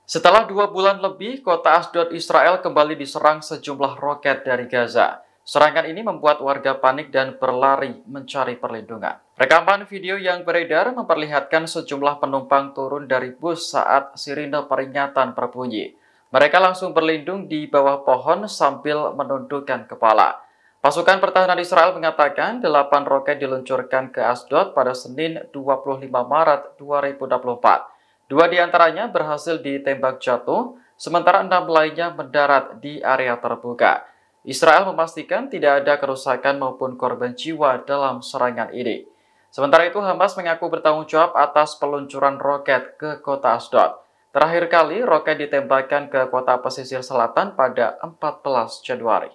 Setelah 2 bulan lebih, kota Ashdod, Israel kembali diserang sejumlah roket dari Gaza. Serangan ini membuat warga panik dan berlari mencari perlindungan. Rekaman video yang beredar memperlihatkan sejumlah penumpang turun dari bus saat sirine peringatan berbunyi. Mereka langsung berlindung di bawah pohon sambil menundukkan kepala. Pasukan pertahanan Israel mengatakan 8 roket diluncurkan ke Ashdod pada Senin 25 Maret 2024. 2 diantaranya berhasil ditembak jatuh, sementara 6 lainnya mendarat di area terbuka. Israel memastikan tidak ada kerusakan maupun korban jiwa dalam serangan ini. Sementara itu, Hamas mengaku bertanggung jawab atas peluncuran roket ke kota Ashdod. Terakhir kali, roket ditembakkan ke kota pesisir selatan pada 14 Januari.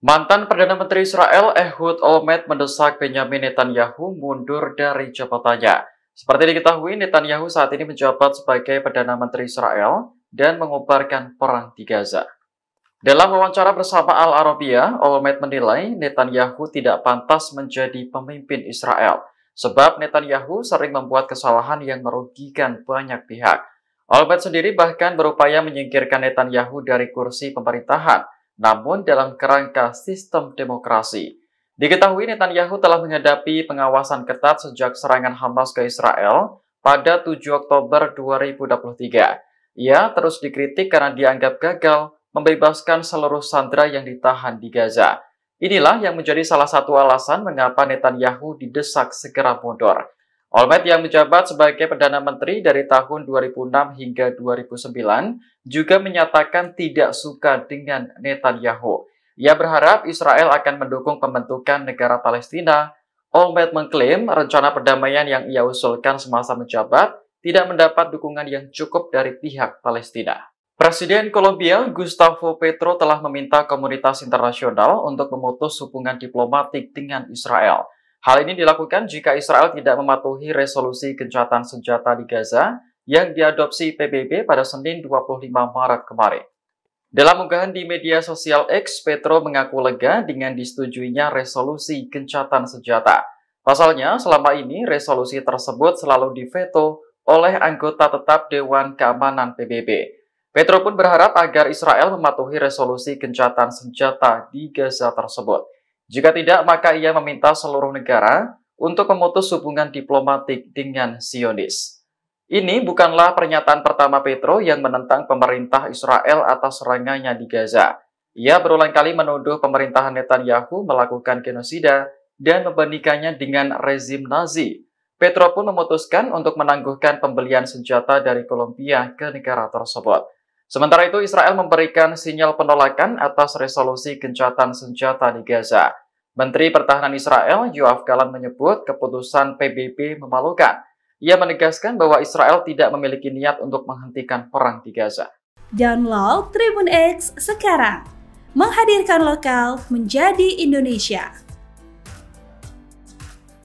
Mantan Perdana Menteri Israel Ehud Olmert mendesak Benjamin Netanyahu mundur dari jabatannya. Seperti diketahui, Netanyahu saat ini menjabat sebagai Perdana Menteri Israel dan mengobarkan perang di Gaza. Dalam wawancara bersama Al Arabiya, Olmert menilai Netanyahu tidak pantas menjadi pemimpin Israel, sebab Netanyahu sering membuat kesalahan yang merugikan banyak pihak. Olmert sendiri bahkan berupaya menyingkirkan Netanyahu dari kursi pemerintahan, namun dalam kerangka sistem demokrasi. Diketahui Netanyahu telah menghadapi pengawasan ketat sejak serangan Hamas ke Israel pada 7 Oktober 2023. Ia terus dikritik karena dianggap gagal membebaskan seluruh sandera yang ditahan di Gaza. Inilah yang menjadi salah satu alasan mengapa Netanyahu didesak segera mundur. Olmert yang menjabat sebagai Perdana Menteri dari tahun 2006 hingga 2009 juga menyatakan tidak suka dengan Netanyahu. Ia berharap Israel akan mendukung pembentukan negara Palestina. Olmert mengklaim rencana perdamaian yang ia usulkan semasa menjabat tidak mendapat dukungan yang cukup dari pihak Palestina. Presiden Kolombia Gustavo Petro telah meminta komunitas internasional untuk memutus hubungan diplomatik dengan Israel. Hal ini dilakukan jika Israel tidak mematuhi resolusi gencatan senjata di Gaza yang diadopsi PBB pada Senin 25 Maret kemarin. Dalam unggahan di media sosial X, Petro mengaku lega dengan disetujuinya resolusi gencatan senjata. Pasalnya, selama ini resolusi tersebut selalu diveto oleh anggota tetap Dewan Keamanan PBB. Petro pun berharap agar Israel mematuhi resolusi gencatan senjata di Gaza tersebut. Jika tidak, maka ia meminta seluruh negara untuk memutus hubungan diplomatik dengan Zionis. Ini bukanlah pernyataan pertama Petro yang menentang pemerintah Israel atas serangannya di Gaza. Ia berulang kali menuduh pemerintahan Netanyahu melakukan genosida dan membandingkannya dengan rezim Nazi. Petro pun memutuskan untuk menangguhkan pembelian senjata dari Kolombia ke negara tersebut. Sementara itu, Israel memberikan sinyal penolakan atas resolusi gencatan senjata di Gaza. Menteri Pertahanan Israel, Yoav Gallant, menyebut keputusan PBB memalukan. Ia menegaskan bahwa Israel tidak memiliki niat untuk menghentikan perang di Gaza. Download Tribun X sekarang, menghadirkan lokal menjadi Indonesia.